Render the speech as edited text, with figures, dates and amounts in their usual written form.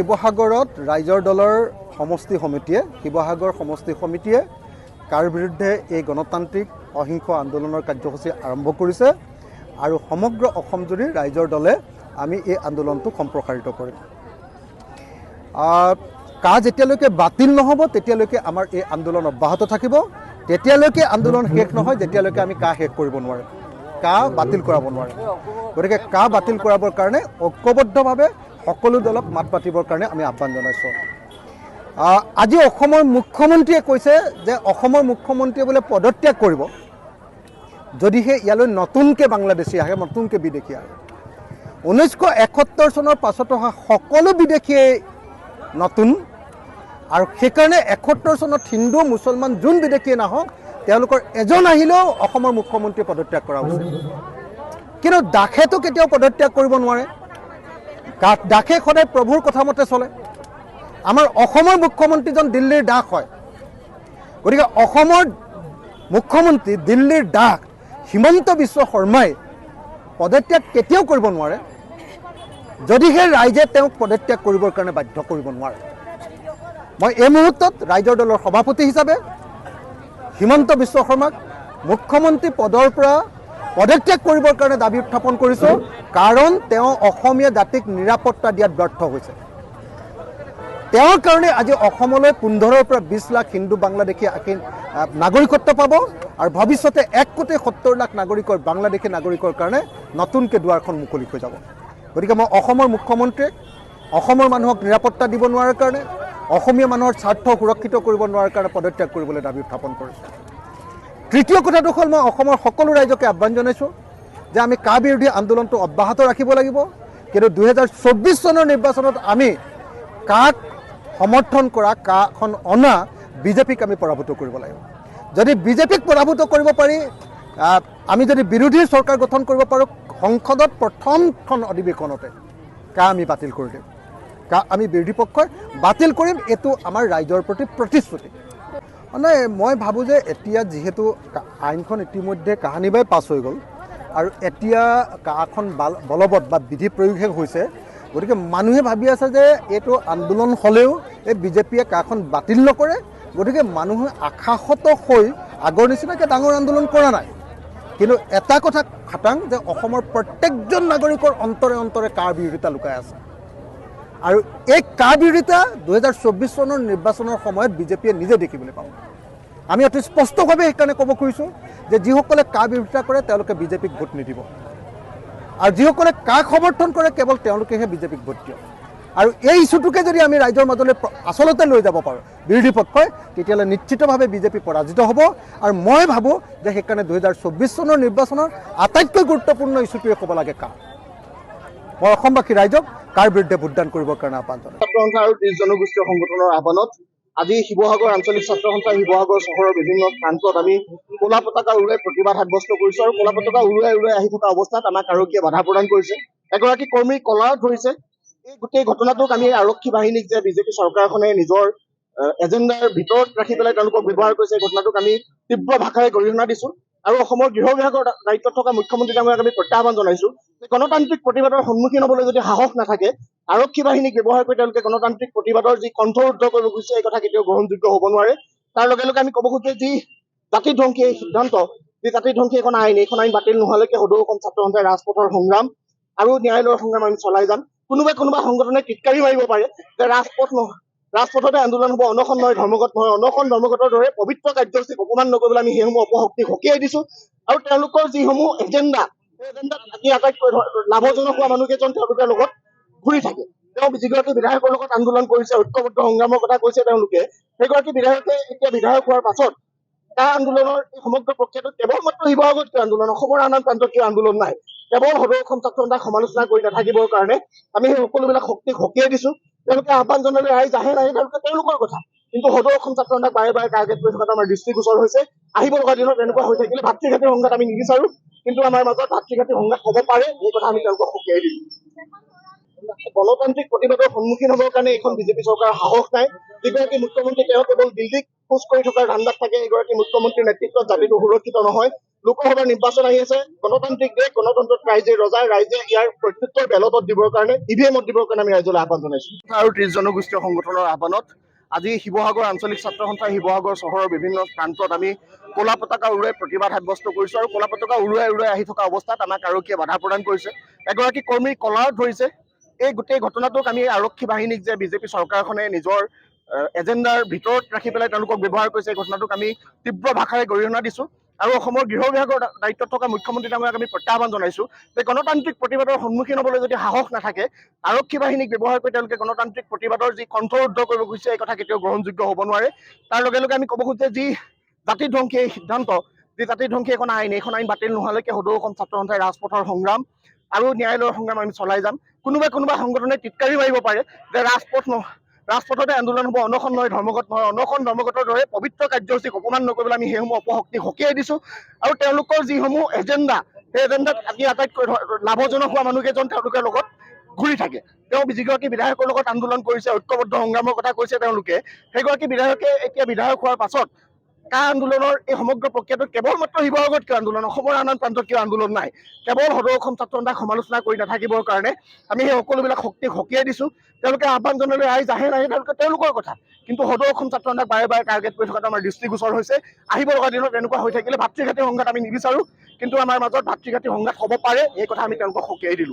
শিৱসাগৰত ৰাইজৰ দলৰ সমষ্টি সমিতিয়ে কাৰ বিৰুদ্ধে এই গণতান্ত্ৰিক অহিংস আন্দোলনৰ কাৰ্যসূচী আৰম্ভ কৰিছে আৰু সমগ্ৰ অসম জুৰি ৰাইজৰ দলে আমি এই আন্দোলনটো সম্প্ৰসাৰিত কৰিম। কা যেতিয়ালৈকে বাতিল নহ'ব তেতিয়ালৈকে আমাৰ এই আন্দোলন অব্যাহত থাকিব। তেতিয়ালৈকে আন্দোলন শেষ নহয় যেতিয়ালৈকে আমি কা শেষ কৰিব নোৱাৰিম, কা বাতিল কৰাব নোৱাৰিম। গতিকে কা বাতিল কৰাবৰ কাৰণে ঐক্যবদ্ধভাৱে সকলো দলক মাত পাতিবৰ কাৰণে আমি আহ্বান জনাইছোঁ। আজি অসমৰ মুখ্যমন্ত্ৰীয়ে কৈছে যে অসমৰ মুখ্যমন্ত্ৰীয়ে বোলে পদত্যাগ কৰিব যদিহে ইয়ালৈ নতুনকৈ বাংলাদেশী আহে, নতুনকৈ বিদেশী আহে। 1971 চনৰ পাছত অহা সকলো বিদেশীয়ে নতুন, আৰু সেইকাৰণে 71 চনত হিন্দু মুছলমান যোন বিদেশীয়ে নাহক তেওঁলোকৰ এজন আহিলেও অসমৰ মুখ্যমন্ত্ৰীয়ে পদত্যাগ কৰা উচিত। কিন্তু দাসেতো কেতিয়াও পদত্যাগ কৰিব নোৱাৰে, দাসে সদায় প্ৰভুৰ কথা মতে চলে। আমাৰ অসমৰ মুখ্যমন্ত্ৰীজন দিল্লীৰ দাস হয়। গতিকে অসমৰ মুখ্যমন্ত্ৰী দিল্লীৰ দাস হিমন্ত বিশ্ব শৰ্মাই পদত্যাগ কেতিয়াও কৰিব নোৱাৰে যদিহে ৰাইজে তেওঁক পদত্যাগ কৰিবৰ কাৰণে বাধ্য কৰিব নোৱাৰে। মই এই মুহূৰ্তত ৰাইজৰ দলৰ সভাপতি হিচাপে হিমন্ত বিশ্ব শৰ্মাক মুখ্যমন্ত্ৰী পদৰ পৰা পদত্যাগ কৰিবৰ কাৰণে দাবী উত্থাপন কৰিছোঁ, কাৰণ তেওঁ অসমীয়া জাতিক নিৰাপত্তা দিয়াত ব্যৰ্থ হৈছে। তেওঁৰ কাৰণে আজি অসমলৈ 15 পৰা 20 লাখ হিন্দু বাংলাদেশী নাগৰিকত্ব পাব, আৰু ভৱিষ্যতে 1,70 লাখ নাগৰিকৰ বাংলাদেশী নাগৰিকৰ কাৰণে নতুনকৈ দুৱাৰখন মুকলি হৈ যাব। গতিকে মই অসমৰ মুখ্যমন্ত্ৰীক অসমৰ মানুহক নিৰাপত্তা দিব নোৱাৰাৰ কাৰণে, অসমীয়া মানুহৰ স্বাৰ্থ সুৰক্ষিত কৰিব নোৱাৰাৰ কাৰণে পদত্যাগ কৰিবলৈ দাবী উত্থাপন কৰিছোঁ। তৃতীয় কথাটো হ'ল মই অসমৰ সকলো ৰাইজকে আহ্বান জনাইছোঁ যে আমি কা বিৰোধী আন্দোলনটো অব্যাহত ৰাখিব লাগিব, কিন্তু 2024 চনৰ নিৰ্বাচনত আমি কাক সমৰ্থন কৰা, কাখন অনা বিজেপিক আমি পৰাভূত কৰিব লাগিব। যদি বিজেপিক পৰাভূত কৰিব পাৰি, আমি যদি বিৰোধী চৰকাৰ গঠন কৰিব পাৰোঁ, সংসদত প্ৰথমখন অধিৱেশনতে কা আমি বাতিল কৰি দিম, কা আমি বিৰোধী পক্ষই বাতিল কৰিম। এইটো আমাৰ ৰাইজৰ প্ৰতি প্ৰতিশ্ৰুতি। মানে মই ভাবোঁ যে এতিয়া যিহেতু আইনখন ইতিমধ্যে কাহানিবাই পাছ হৈ গ'ল আৰু এতিয়া কাখন বলবৎ বা বিধি প্ৰয়োগহে হৈছে, গতিকে মানুহে ভাবি আছে যে এইটো আন্দোলন হ'লেও এই বিজেপিয়ে কাখন বাতিল নকৰে। গতিকে মানুহে আশাহত হৈ আগৰ নিচিনাকৈ ডাঙৰ আন্দোলন কৰা নাই। কিন্তু এটা কথা খাটাং যে অসমৰ প্ৰত্যেকজন নাগৰিকৰ অন্তৰে অন্তৰে কাৰ বিৰোধিতা লুকাই আছে, আৰু এই কাৰ বিৰোধিতা 2024 চনৰ নিৰ্বাচনৰ সময়ত বিজেপিয়ে নিজে দেখিবলৈ পাব। আমি অতি স্পষ্টভাৱে সেইকাৰণে ক'ব খুজিছোঁ যে যিসকলে কাৰ বিৰোধিতা কৰে তেওঁলোকে বিজেপিক ভোট নিদিব, আৰু যিসকলে কাক সমৰ্থন কৰে কেৱল তেওঁলোকেহে বিজেপিক ভোট দিয়ে। আৰু এই ইছ্যুটোকে যদি আমি ৰাইজৰ মাজলৈ আচলতে লৈ যাব পাৰোঁ বিৰোধী পক্ষই, তেতিয়াহ'লে নিশ্চিতভাৱে বিজেপি পৰাজিত হ'ব। আৰু মই ভাবোঁ যে সেইকাৰণে 2024 চনৰ নিৰ্বাচনৰ আটাইতকৈ গুৰুত্বপূৰ্ণ ইছ্যুটোৱে ক'ব লাগে কা। মই অসমবাসী ৰাইজক কাৰ বিৰুদ্ধে ভোটদান কৰিবৰ কাৰণে আহ্বান জনাইছোঁ। ছাত্ৰ সন্থা আৰু 30 জনগোষ্ঠীয় সংগঠনৰ আহ্বানত আজি শিৱসাগৰ আঞ্চলিক ছাত্ৰ সন্থা শিৱসাগৰ চহৰৰ বিভিন্ন প্ৰান্তত আমি ক'লা পতাকা উৰুৱাই প্ৰতিবাদ সাব্যস্ত কৰিছোঁ। আৰু ক'লা পতাকা উৰুৱাই আহি থকা অৱস্থাত আমাক আৰক্ষীয়ে বাধা প্ৰদান কৰিছে, এগৰাকী কৰ্মী কলাৰত ধৰিছে। এই গোটেই ঘটনাটোক আমি আৰক্ষী বাহিনীক যে বিজেপি চৰকাৰখনে নিজৰ এজেণ্ডাৰ ভিতৰত ৰাখি পেলাই তেওঁলোকক ব্যৱহাৰ কৰিছে, এই ঘটনাটোক আমি তীব্ৰ ভাষাৰে গৰিহণা দিছোঁ। আৰু অসমৰ গৃহ বিভাগৰ দায়িত্বত থকা মুখ্যমন্ত্ৰী ডাঙৰীয়াক আমি প্ৰত্যাহ্বান জনাইছোঁ যে গণতান্ত্ৰিক প্ৰতিবাদৰ সন্মুখীন হ'বলৈ যদি সাহস নাথাকে, আৰক্ষী বাহিনীক ব্যৱহাৰ কৰি তেওঁলোকে গণতান্ত্ৰিক প্ৰতিবাদৰ যি কণ্ঠৰোধ কৰিব খুজিছে, এই কথা কেতিয়াও গ্ৰহণযোগ্য হ'ব নোৱাৰে। তাৰ লগে লগে আমি ক'ব খোজোঁ যি জাতিধ্বংসী এই সিদ্ধান্ত, যি জাতিধ্বংসী এখন আইন বাতিল নোহোৱালৈকে সদৌ অসম ছাত্ৰ সন্থাই ৰাজপথৰ সংগ্ৰাম আৰু ন্যায়ালয়ৰ সংগ্ৰাম আমি চলাই যাম। কোনোবা সংগঠনে টিটকাৰি মাৰিব পাৰে যে ৰাজপথতে আন্দোলন হ'ব, অনশন নহয়, ধৰ্মঘট নহয়। অনশন ধৰ্মঘটৰ দৰে পবিত্ৰ কাৰ্যসূচীক অপমান নকৰিবলৈ আমি সেইসমূহ অপশক্তিক সকীয়াই দিছোঁ। আৰু তেওঁলোকৰ যিসমূহ এজেণ্ডা, সেই এজেণ্ডাত আজি আটাইতকৈ লাভজনক হোৱা মানুহকেইজন তেওঁলোকৰ লগত ঘূৰি থাকে। তেওঁ যিগৰাকী বিধায়কৰ লগত আন্দোলন কৰিছে, ঐক্যবদ্ধ সংগ্ৰামৰ কথা কৈছে তেওঁলোকে, সেইগৰাকী বিধায়কে এতিয়া বিধায়ক হোৱাৰ পাছত তাৰ আন্দোলনৰ এই সমগ্ৰ প্ৰক্ৰিয়াটোত কেৱল মাত্ৰ শিৱসাগৰত কিয় আন্দোলন, অসমৰ আন প্ৰান্তত কিয় আন্দোলন নাই, কেৱল সদৌ অসম ছাত্ৰ সন্থাক সমালোচনা কৰি নাথাকিবৰ কাৰণে আমি সেই সকলোবিলাক শক্তিক সকীয়াই দিছোঁ। তেওঁলোকে আহ্বান জনালে ৰাইজ আহে নাহে তেওঁলোকৰ কথা, কিন্তু সদৌ অসম ছাত্ৰ সন্থাক বাৰে বাৰে টাৰ্গেট কৰি থকাটো আমাৰ দৃষ্টিগোচৰ হৈছে। আহিব লগা দিনত এনেকুৱা হৈ থাকিলে ভাতৃঘাতী সংঘাত আমি নিবিচাৰোঁ, কিন্তু আমাৰ মাজত ভাতৃঘাতী সংঘাত হ'ব পাৰে, এই কথা আমি তেওঁলোকক সকীয়াই দিছোঁ। গণতান্ত্ৰিক প্ৰতিবাদৰ সন্মুখীন হ'বৰ কাৰণে এইখন বিজেপি চৰকাৰৰ সাহস নাই। যিগৰাকী মুখ্যমন্ত্ৰী তেওঁ কেৱল দিল্লীক খোজ কৰি থকাৰ ধান্দাত থাকে এগৰাকী মুখ্যমন্ত্ৰীৰ নেতৃত্বত জাতিটো সুৰক্ষিত নহয়। লোকসভাৰ নিৰ্বাচন আহি আছে, গণতান্ত্ৰিক দেশ, গণতন্ত্ৰত ৰাইজে ৰজা, ৰাইজে ইয়াৰ প্ৰত্যুত্তৰ বেলটত দিবৰ কাৰণে, ইভিএমত দিবৰ কাৰণে আমি ৰাইজলৈ আহ্বান জনাইছো। আৰু 30 জনগোষ্ঠীয় সংগঠনৰ আহ্বানত আজি শিৱসাগৰ আঞ্চলিক ছাত্ৰ সন্থা শিৱসাগৰ চহৰৰ বিভিন্ন প্ৰান্তত আমি ক'লা পতাকা উৰুৱাই প্ৰতিবাদ সাব্যস্ত কৰিছো আৰু ক'লা পতাকা উৰুৱাই আহি থকা অৱস্থাত আমাক আৰক্ষীয়ে বাধা প্ৰদান কৰিছে। এগৰাকী কৰ্মীৰ কলাৰত ধৰিছে। এই গোটেই ঘটনাটোক আমি আৰক্ষী বাহিনীক যে বিজেপি চৰকাৰখনে নিজৰ এজেণ্ডাৰ ভিতৰত ৰাখি পেলাই তেওঁলোকক ব্যৱহাৰ কৰিছে, এই ঘটনাটোক আমি তীব্ৰ ভাষাৰে গৰিহণা দিছো আৰু অসমৰ গৃহ বিভাগৰ দায়িত্বত থকা মুখ্যমন্ত্ৰী ডাঙৰীয়াক আমি প্ৰত্যাহ্বান জনাইছো যে গণতান্ত্ৰিক প্ৰতিবাদৰ সন্মুখীন হ'বলৈ যদি সাহস নাথাকে, আৰক্ষী বাহিনীক ব্যৱহাৰ কৰি তেওঁলোকে গণতান্ত্ৰিক প্ৰতিবাদৰ যি কণ্ঠৰোধ কৰিব খুজিছে এই কথা কেতিয়াও গ্ৰহণযোগ্য হ'ব নোৱাৰে। তাৰ লগে লগে আমি ক'ব খুজিছো যে যি জাতিধ্বংসী এই সিদ্ধান্ত, যি জাতিধ্বংসী এখন আইন বাতিল নোহোৱালৈকে সদৌ অসম ছাত্ৰ সন্থাই ৰাজপথৰ সংগ্ৰাম আৰু ন্যায়ালয়ৰ সংগ্ৰাম আমি চলাই যাম। কোনোবা সংগঠনে টিটকাৰি মাৰিব পাৰে যে ৰাজপথতে আন্দোলন হ'ব, অনশন নহয়, ধৰ্মঘট নহয়। অনশন ধৰ্মঘটৰ দৰে পবিত্ৰ কাৰ্যসূচীক অপমান নকৰিবলৈ আমি সেইসমূহ অপশক্তিক সকীয়াই দিছো আৰু তেওঁলোকৰ যিসমূহ এজেণ্ডা, সেই এজেণ্ডাত আজি আটাইতকৈ লাভজনক হোৱা মানুহকেইজন তেওঁলোকৰ লগত ঘূৰি থাকে। তেওঁ যিগৰাকী বিধায়কৰ লগত আন্দোলন কৰিছে, ঐক্যবদ্ধ সংগ্ৰামৰ কথা কৈছে তেওঁলোকে, সেইগৰাকী বিধায়কে এতিয়া বিধায়ক হোৱাৰ পাছত কা আন্দোলনৰ এই সমগ্ৰ প্ৰক্ৰিয়াটো কেৱল মাত্ৰ শিৱসাগৰত কিয় আন্দোলন, অসমৰ আন প্ৰান্তত কিয় আন্দোলন নাই, কেৱল সদৌ অসম ছাত্ৰ সন্থাক সমালোচনা কৰি নাথাকিবৰ কাৰণে আমি সেই সকলোবিলাক শক্তিক সকীয়াই দিছো। তেওঁলোকে আহ্বান জনালে ৰাইজ আহে নাহে তেওঁলোকৰ কথা, কিন্তু সদৌ অসম ছাত্ৰ সন্থাক বাৰে বাৰে টাৰ্গেট কৰি থকাটো আমাৰ দৃষ্টিগোচৰ হৈছে। আহিব লগা দিনত এনেকুৱা হৈ থাকিলে ভাতৃঘাতী সংঘাত আমি নিবিচাৰো, কিন্তু আমাৰ মাজত ভাতৃঘাতী সংঘাত হ'ব পাৰে, এই কথা আমি তেওঁলোকক সকীয়াই দিলো।